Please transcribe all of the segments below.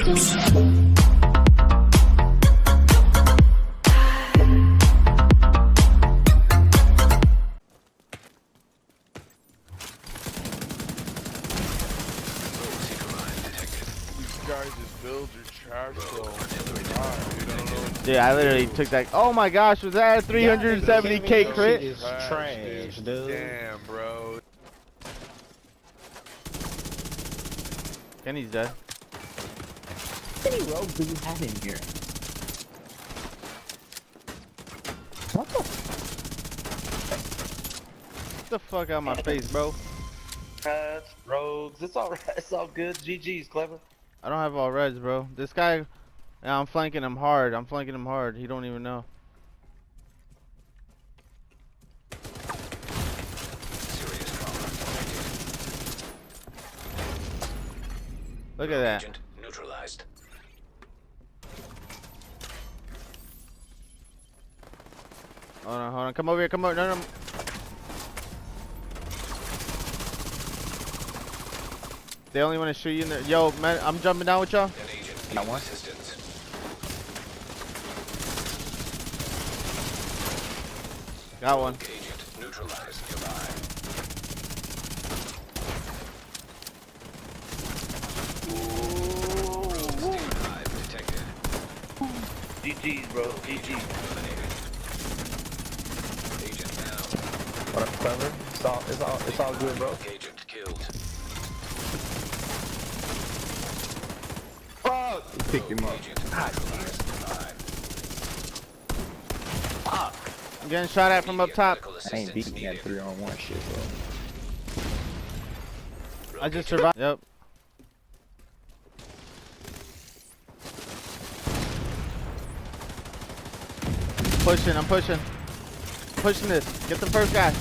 Dude, I literally took that. Oh my gosh, was that a 370k crit? Is trash, dude. Damn, bro. Kenny's dead. How many rogues do you have in here? What the? Get the fuck out of my face, bro. Rogues, it's alright, it's all good. GG's, Clever. I don't have all reds, bro. This guy, I'm flanking him hard. I'm flanking him hard. He don't even know. Look at that. Neutralized. Hold on. Come over here. Come over. No. They only want to shoot you in there. Yo, man, I'm jumping down with y'all. Got one. Assistance. Got one. Agent neutralized. Goodbye. Detected. GG's, bro. GG's. Agent down. What up, Clever? It's all good, bro. Agent killed. Fuck! He picked him up. Agent neutralized. Goodbye. Fuck! I'm getting shot at from up top. I ain't beating that 3-on-1 shit, bro. I just survived. Yep. I'm pushing. Pushing this. Get the first guy.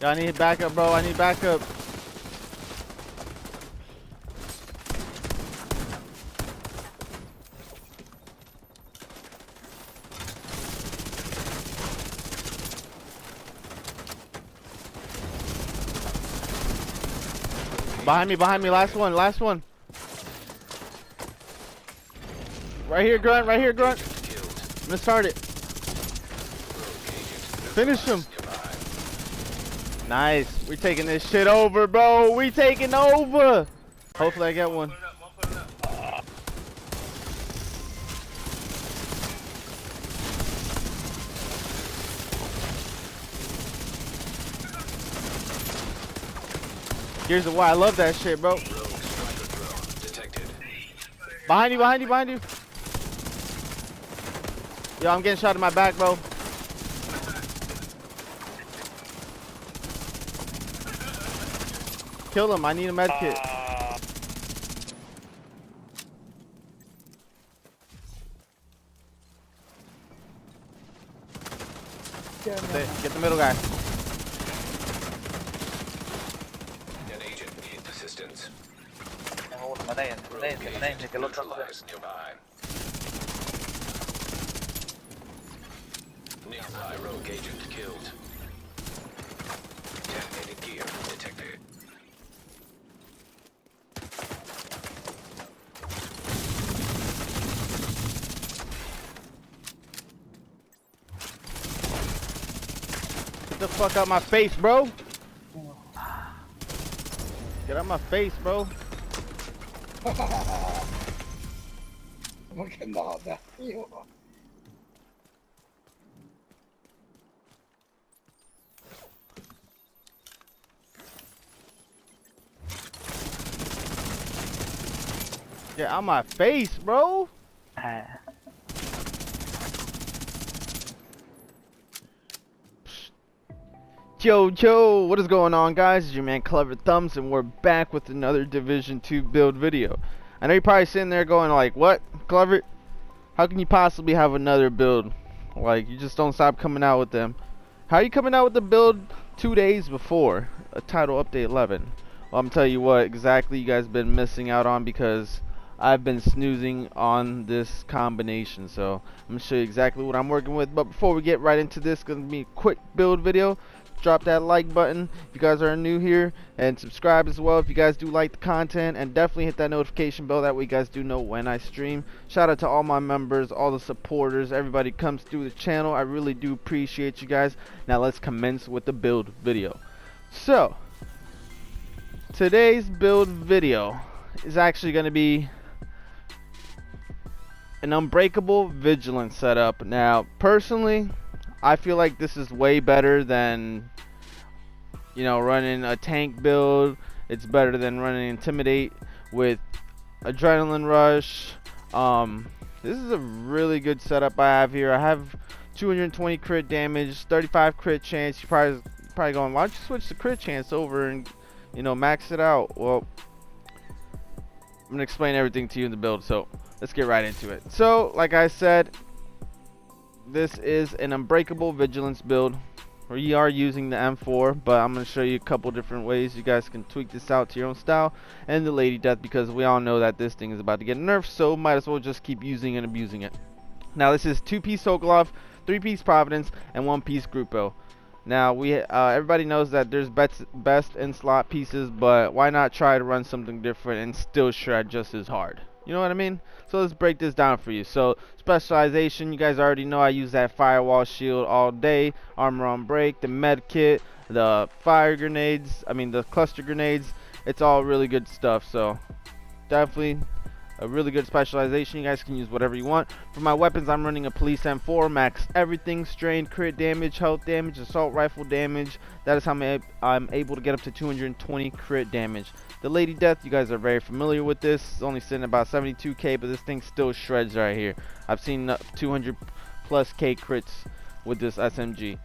Yo, I need backup, bro. I need backup. Behind me, last one. Right here, Grunt. I'm gonna start it. Finish him. Nice. We taking this shit over, bro. We taking over. Hopefully I get one. Here's the why. I love that shit, bro. Behind you. Yo, I'm getting shot in my back, bro. Kill him. I need a med kit. Get the middle guy. An agent needs assistance. Manejen, que el otro no ve. Nearby. Nearby rogue agent killed. Detonated gear detected. Get the fuck out my face, bro. Get out my face, bro. Ma che noda. Io. Get out my face, bro. Yo, what is going on, guys? It's your man KleverThumbs, and we're back with another Division 2 build video. I know you're probably sitting there going like, what, Clever? How can you possibly have another build? Like, you just don't stop coming out with them. How are you coming out with the build 2 days before a title update 11? Well, I'm telling you what exactly you guys been missing out on, because I've been snoozing on this combination, so I'm gonna show you exactly what I'm working with. But before we get right into this, it's gonna be a quick build video. Drop that like button if you guys are new here, and subscribe as well if you guys do like the content, and definitely hit that notification bell, that way you guys do know when I stream. Shout out to all my members, all the supporters, everybody comes through the channel. I really do appreciate you guys. Now let's commence with the build video. So today's build video is actually going to be an unbreakable vigilance setup. Now personally, I feel like this is way better than, you know, running a tank build. It's better than running intimidate with adrenaline rush. This is a really good setup I have here. I have 220 crit damage, 35 crit chance. You're probably going, why don't you switch the crit chance over and, you know, max it out? Well, I'm gonna explain everything to you in the build, so let's get right into it. So like I said, this is an unbreakable vigilance build. We are using the M4, but I'm going to show you a couple different ways you guys can tweak this out to your own style. And the Lady Death, because we all know that this thing is about to get nerfed, so might as well just keep using and abusing it. Now this is 2-piece Sokolov, 3-piece Providence, and 1-piece Grupo. Now everybody knows that there's best in slot pieces, but why not try to run something different and still shred just as hard? You know what I mean? So let's break this down for you. So specialization, you guys already know I use that firewall shield all day, armor on break, the med kit, the fire grenades, the cluster grenades. It's all really good stuff. So definitely a really good specialization. You guys can use whatever you want. For my weapons, I'm running a police M4, max everything, strain, crit damage, health damage, assault rifle damage. That is how I'm able to get up to 220 crit damage. The Lady Death, you guys are very familiar with this. It's only sitting at about 72k, but this thing still shreds right here. I've seen 200 plus k crits with this SMG.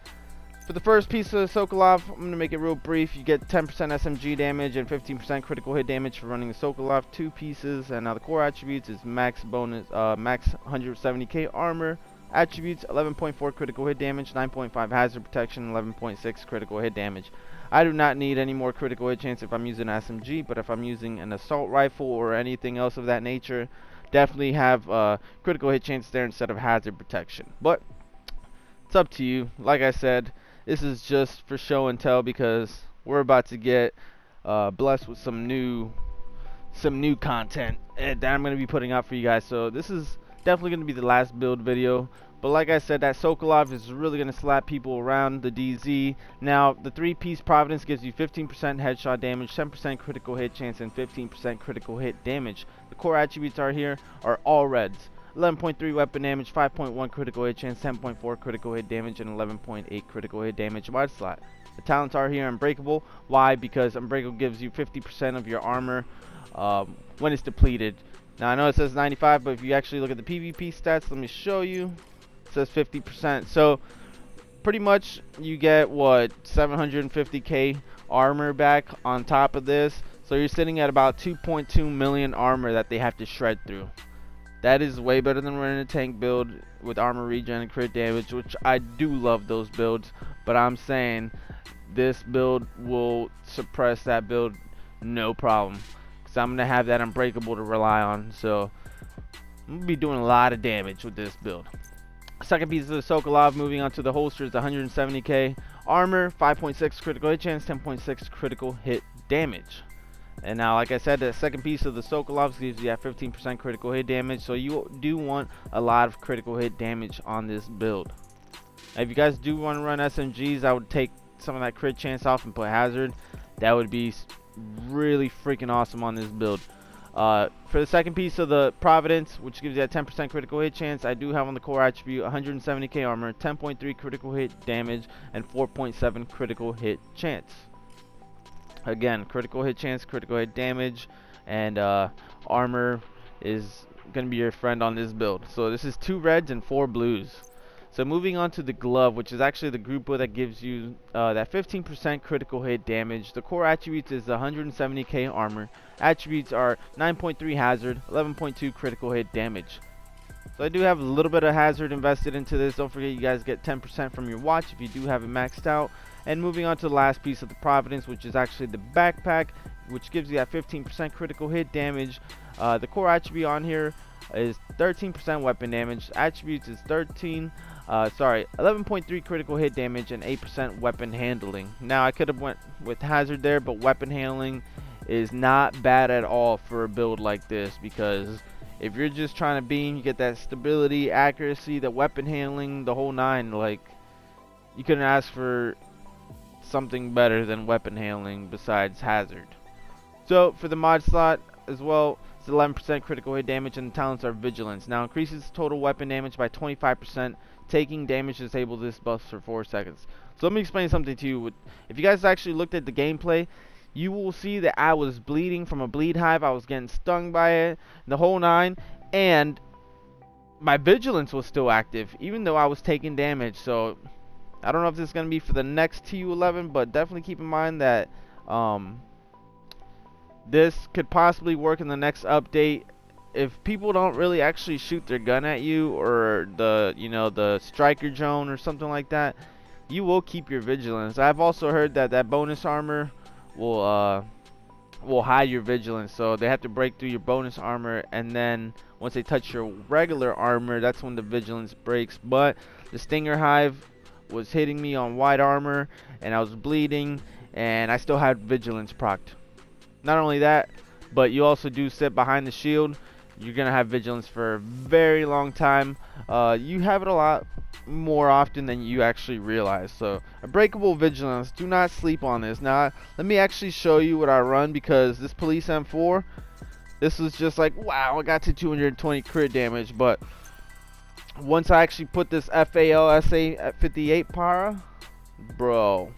For the first piece of Sokolov, I'm going to make it real brief. You get 10% SMG damage and 15% critical hit damage for running the Sokolov 2 pieces. And now the core attributes is max bonus, max 170k armor. Attributes 11.4 critical hit damage, 9.5 hazard protection, 11.6 critical hit damage. I do not need any more critical hit chance if I'm using an SMG, but if I'm using an assault rifle or anything else of that nature, definitely have critical hit chance there instead of hazard protection. But it's up to you. Like I said, this is just for show and tell, because we're about to get blessed with some new content that I'm going to be putting out for you guys. So this is definitely going to be the last build video. But like I said, that Sokolov is really going to slap people around the DZ. Now, the 3-piece Providence gives you 15% headshot damage, 10% critical hit chance, and 15% critical hit damage. The core attributes are all reds. 11.3 weapon damage, 5.1 critical hit chance, 10.4 critical hit damage, and 11.8 critical hit damage wide slot. The talents are here Unbreakable. Why? Because Unbreakable gives you 50% of your armor when it's depleted. Now, I know it says 95, but if you actually look at the PvP stats, let me show you. It says 50%. So pretty much you get what, 750k armor back on top of this. So you're sitting at about 2.2 million armor that they have to shred through. That is way better than running a tank build with armor regen and crit damage, which I do love those builds, but I'm saying this build will suppress that build no problem, because I'm going to have that Unbreakable to rely on. So I'm going to be doing a lot of damage with this build. Second piece of the Sokolov, moving on to the holster, is 170k armor, 5.6 critical hit chance, 10.6 critical hit damage. And now, like I said, the second piece of the Sokolov gives you that 15% critical hit damage, so you do want a lot of critical hit damage on this build. Now, if you guys do want to run SMGs, I would take some of that crit chance off and put hazard. That would be really freaking awesome on this build. For the second piece of the Providence, which gives you that 10% critical hit chance, I do have on the core attribute 170k armor, 10.3 critical hit damage, and 4.7 critical hit chance. Again, critical hit chance, critical hit damage, and armor is going to be your friend on this build. So this is 2 reds and 4 blues. So moving on to the glove, which is actually the Grupo that gives you that 15% critical hit damage. The core attributes is 170k armor. Attributes are 9.3 hazard, 11.2 critical hit damage. So I do have a little bit of hazard invested into this. Don't forget, you guys get 10% from your watch if you do have it maxed out. And moving on to the last piece of the Providence, which is actually the backpack. which gives you that 15% critical hit damage. The core attribute on here is 13% weapon damage. Attributes is 11.3 critical hit damage and 8% weapon handling. Now I could have went with hazard there, but weapon handling is not bad at all for a build like this, because if you're just trying to beam, you get that stability, accuracy, the weapon handling, the whole nine. Like, you couldn't ask for something better than weapon handling besides hazard. So for the mod slot as well, it's 11% critical hit damage, and the talents are Vigilance. Now increases total weapon damage by 25%. Taking damage, disable this buff for 4 seconds. So let me explain something to you. If you guys actually looked at the gameplay, you will see that I was bleeding from a bleed hive. I was getting stung by it, the whole nine, and my Vigilance was still active even though I was taking damage. So I don't know if this is going to be for the next TU11, but definitely keep in mind that this could possibly work in the next update. If people don't really actually shoot their gun at you, or the striker drone or something like that, you will keep your Vigilance. I've also heard that that bonus armor will hide your Vigilance, so they have to break through your bonus armor, and then once they touch your regular armor, that's when the Vigilance breaks. But the Stinger Hive was hitting me on white armor, and I was bleeding, and I still had Vigilance procced. Not only that, but you also do sit behind the shield. You're gonna have Vigilance for a very long time. You have it a lot more often than you actually realize. So Unbreakable Vigilance, do not sleep on this. Now let me actually show you what I run, because this police M4, this was just like, wow, I got to 220 crit damage. But once I actually put this A58 Para, bro,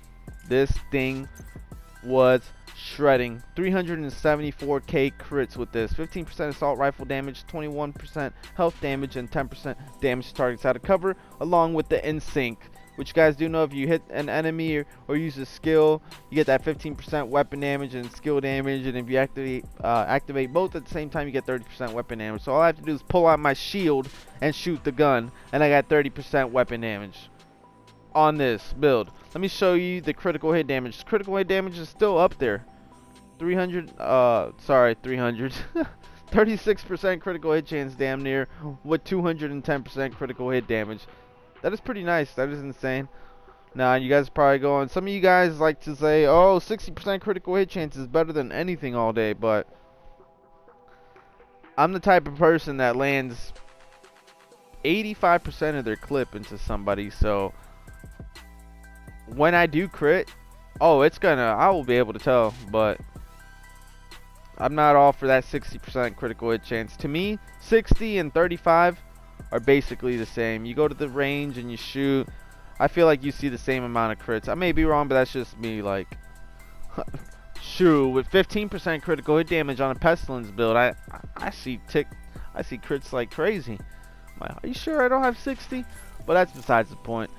this thing was shredding. 374k crits with this. 15% assault rifle damage, 21% health damage, and 10% damage to targets out of cover, along with the in-sync, which you guys do know, if you hit an enemy or use a skill, you get that 15% weapon damage and skill damage, and if you activate both at the same time, you get 30% weapon damage. So all I have to do is pull out my shield and shoot the gun, and I got 30% weapon damage on this build. Let me show you the critical hit damage. Critical hit damage is still up there. 36% critical hit chance, damn near, with 210% critical hit damage. That is pretty nice. That is insane. Now you guys are probably going, some of you guys like to say, oh, 60% critical hit chance is better than anything all day, but I'm the type of person that lands 85% of their clip into somebody. So when I do crit, oh, I will be able to tell. But I'm not all for that 60% critical hit chance. To me, 60 and 35 are basically the same. You go to the range and you shoot, I feel like you see the same amount of crits. I may be wrong, but that's just me. Like, shoot, with 15% critical hit damage on a Pestilence build, I see crits like crazy. Are you sure I don't have 60? But that's besides the point.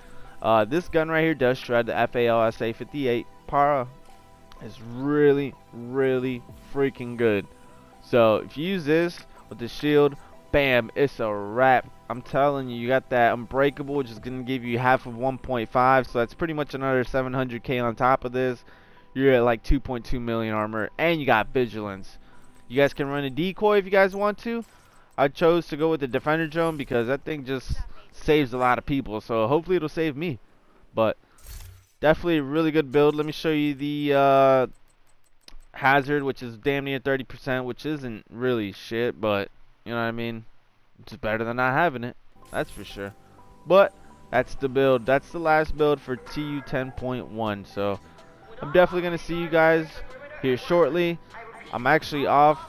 This gun right here does shred. The A58 Para is really, really freaking good. So if you use this with the shield, bam, it's a wrap. I'm telling you, you got that Unbreakable, which is going to give you half of 1.5, so that's pretty much another 700k on top of this. You're at like 2.2 million armor, and you got Vigilance. You guys can run a decoy if you guys want to. I chose to go with the Defender drone because that thing just saves a lot of people, so hopefully it'll save me. But definitely a really good build. Let me show you the hazard, which is damn near 30%, which isn't really shit, but you know what I mean, it's better than not having it, that's for sure. But that's the build. That's the last build for TU10.1. so I'm definitely gonna see you guys here shortly. I'm actually off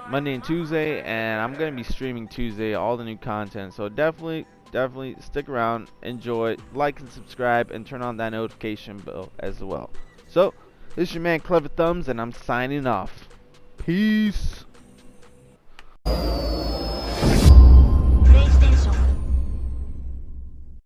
Monday and Tuesday, and I'm gonna be streaming Tuesday all the new content, so definitely stick around, enjoy, like and subscribe, and turn on that notification bell as well. So this is your man KleverThumbs, and I'm signing off. Peace.